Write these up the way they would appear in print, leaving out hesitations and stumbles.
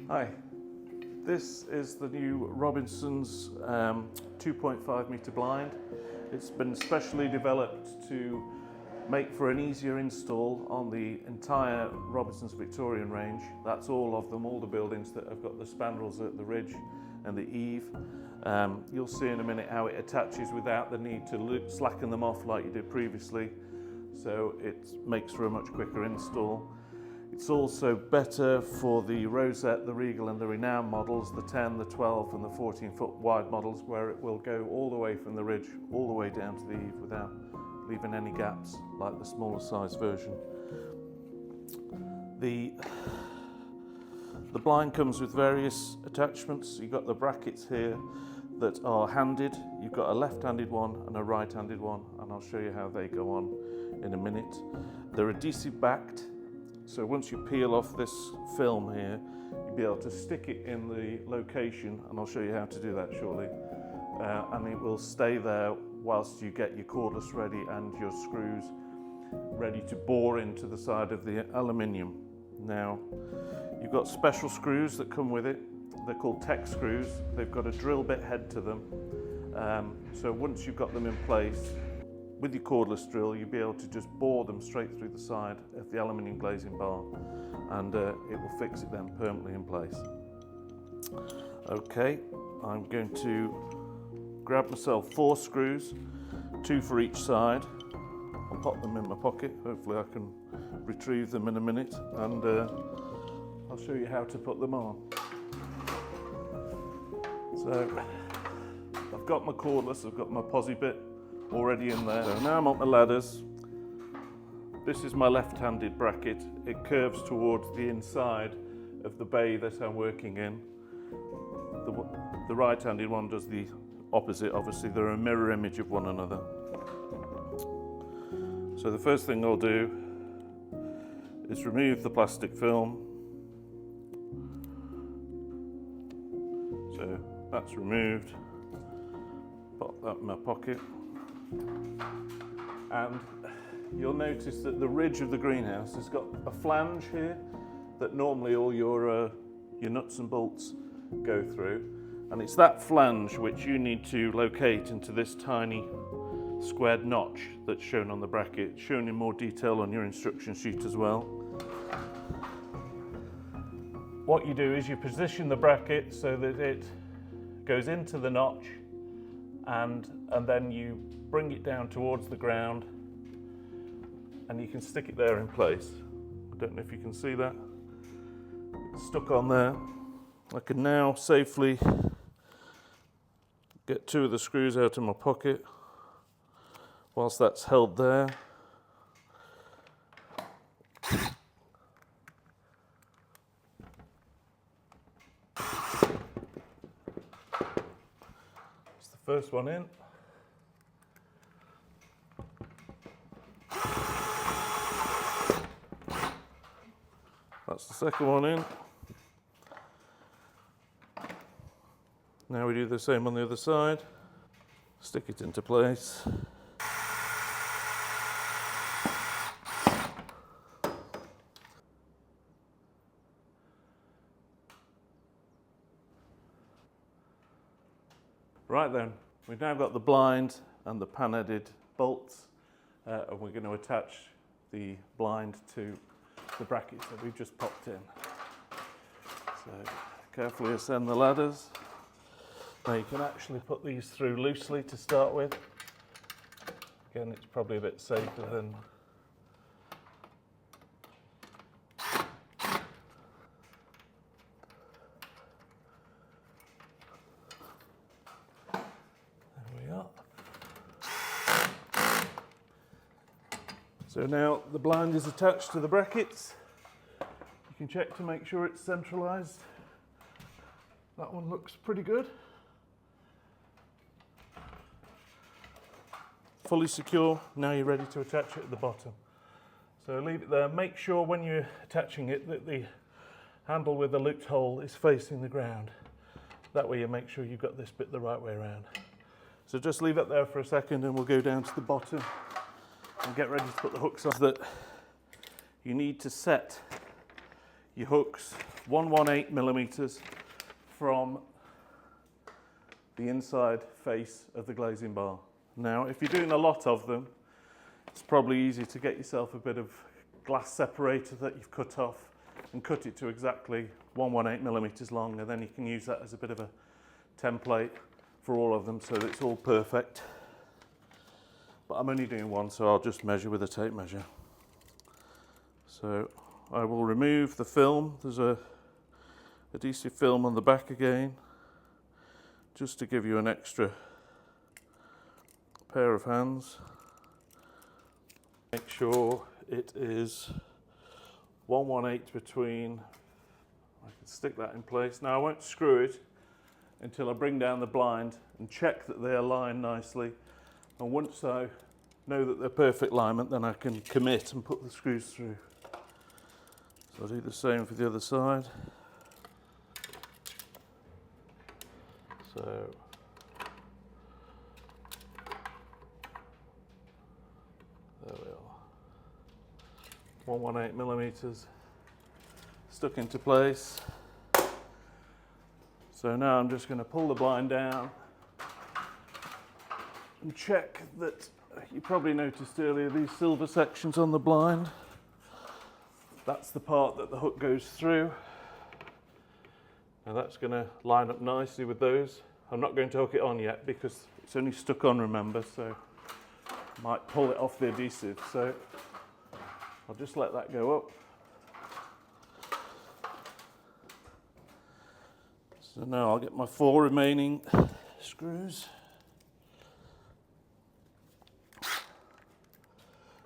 Hi, this is the new Robinson's 2.5 metre blind. It's been specially developed to make for an easier install on the entire Robinson's Victorian range. That's all of them, all the buildings that have got the spandrels at the ridge and the eave. You'll see in a minute how it attaches without the need to slacken them off like you did previously, so it makes for a much quicker install. It's also better for the Rosette, the Regal and the Renown models, the 10, the 12 and the 14-foot wide models, where it will go all the way from the ridge all the way down to the eave without leaving any gaps like the smaller size version. The blind comes with various attachments. You've got the brackets here that are handed. You've got a left-handed one and a right-handed one, and I'll show you how they go on in a minute. They're adhesive backed. So once you peel off this film here, you'll be able to stick it in the location, and I'll show you how to do that shortly. And it will stay there whilst you get your cordless ready and your screws ready to bore into the side of the aluminium. Now, you've got special screws that come with it. They're called tech screws. They've got a drill bit head to them. So once you've got them in place, with your cordless drill, you'll be able to just bore them straight through the side of the aluminium glazing bar, and it will fix it then permanently in place. Okay, I'm going to grab myself 4 screws, 2 for each side. I'll pop them in my pocket. Hopefully I can retrieve them in a minute, and I'll show you how to put them on. So I've got my cordless, I've got my posi bit already in there. So now I'm on my ladders. This is my left-handed bracket. It curves towards the inside of the bay that I'm working in. The right-handed one does the opposite. Obviously, they're a mirror image of one another. So the first thing I'll do is remove the plastic film. So that's removed. Pop that in my pocket. And you'll notice that the ridge of the greenhouse has got a flange here that normally all your nuts and bolts go through, and it's that flange which you need to locate into this tiny squared notch that's shown on the bracket, shown in more detail on your instruction sheet as well. What you do is you position the bracket so that it goes into the notch, and then you bring it down towards the ground, and you can stick it there in place. I don't know if you can see that. It's stuck on there. I can now safely get 2 of the screws out of my pocket whilst that's held there. That's the first one in. That's the second one in. Now we do the same on the other side. Stick it into place. Right then, we've now got the blind and the pan-headed bolts, and we're going to attach the blind to the brackets that we've just popped in. So carefully ascend the ladders. Now you can actually put these through loosely to start with. Again, it's probably a bit safer than there we are. So now the blind is attached to the brackets. You can check to make sure it's centralised. That one looks pretty good. Fully secure. Now you're ready to attach it at the bottom. So leave it there. Make sure when you're attaching it that the handle with the looped hole is facing the ground. That way you make sure you've got this bit the right way around. So just leave it there for a second and we'll go down to the bottom and get ready to put the hooks on. That you need to set your hooks 118 millimeters from the inside face of the glazing bar. Now, if you're doing a lot of them, it's probably easy to get yourself a bit of glass separator that you've cut off and cut it to exactly 118 millimeters long, and then you can use that as a bit of a template for all of them so that it's all perfect. But I'm only doing one, so I'll just measure with a tape measure. So I will remove the film. There's a adhesive film on the back again, just to give you an extra pair of hands. Make sure it is 118 between. I can stick that in place. Now I won't screw it until I bring down the blind and check that they align nicely. And once I know that they're perfect alignment, then I can commit and put the screws through. So I'll do the same for the other side. So there we are. 118 millimeters stuck into place. So now I'm just going to pull the blind down and check that. You probably noticed earlier these silver sections on the blind. That's the part that the hook goes through. Now that's going to line up nicely with those. I'm not going to hook it on yet because it's only stuck on, remember, so I might pull it off the adhesive. So I'll just let that go up. So now I'll get my 4 remaining screws.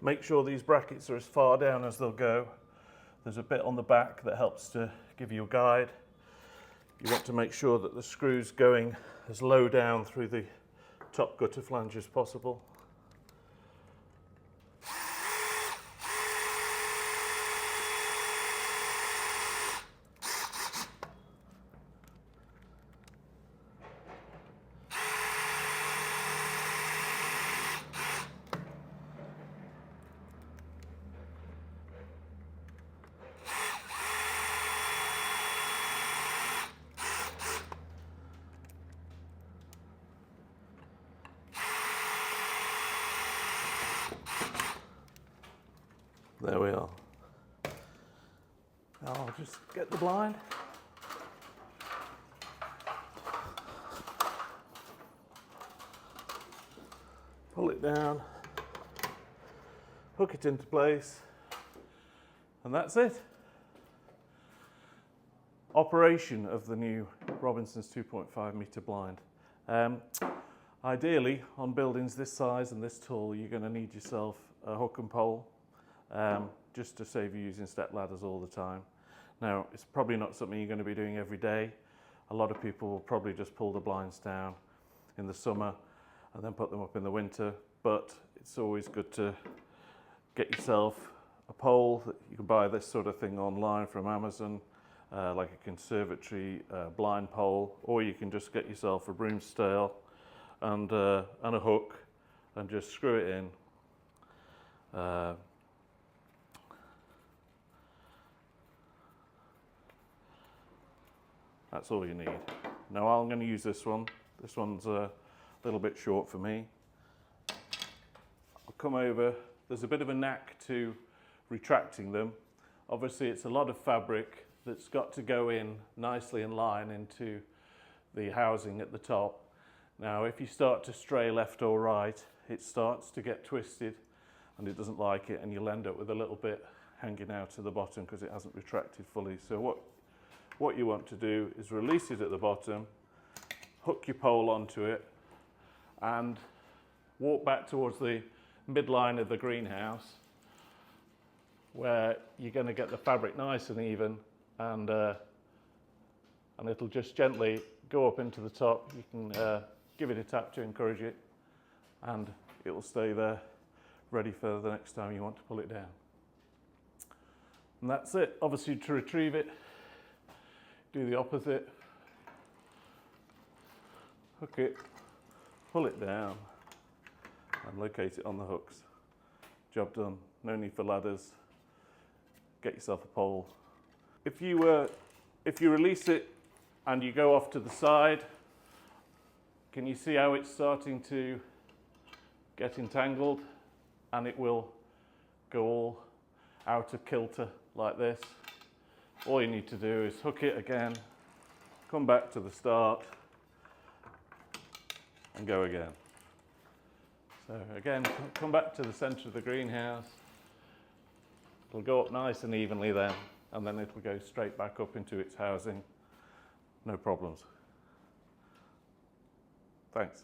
Make sure these brackets are as far down as they'll go. There's a bit on the back that helps to give you a guide. You want to make sure that the screw's going as low down through the top gutter flange as possible. There we are. Now I'll just get the blind. Pull it down, hook it into place, and that's it. Operation of the new Robinson's 2.5 metre blind. Ideally, on buildings this size and this tall, you're going to need yourself a hook and pole. Just to save you using step ladders all the time. Now, it's probably not something you're going to be doing every day. A lot of people will probably just pull the blinds down in the summer and then put them up in the winter, but it's always good to get yourself a pole. You can buy this sort of thing online from Amazon, like a conservatory blind pole, or you can just get yourself a broom stale and a hook and just screw it in. That's all you need. Now I'm going to use this one. This one's a little bit short for me. I'll come over. There's a bit of a knack to retracting them. Obviously it's a lot of fabric that's got to go in nicely in line into the housing at the top. Now if you start to stray left or right, it starts to get twisted and it doesn't like it, and you'll end up with a little bit hanging out to the bottom because it hasn't retracted fully. So what you want to do is release it at the bottom, hook your pole onto it, and walk back towards the midline of the greenhouse, where you're going to get the fabric nice and even, and it'll just gently go up into the top. You can give it a tap to encourage it, and it will stay there ready for the next time you want to pull it down. And that's it. Obviously, to retrieve it, do the opposite. Hook it, pull it down, and locate it on the hooks. Job done. No need for ladders. Get yourself a pole. if you release it and you go off to the side, can you see how it's starting to get entangled? And it will go all out of kilter like this. All you need to do is hook it again, come back to the start, and go again. So again, come back to the centre of the greenhouse. It'll go up nice and evenly then, and then it'll go straight back up into its housing. No problems. Thanks.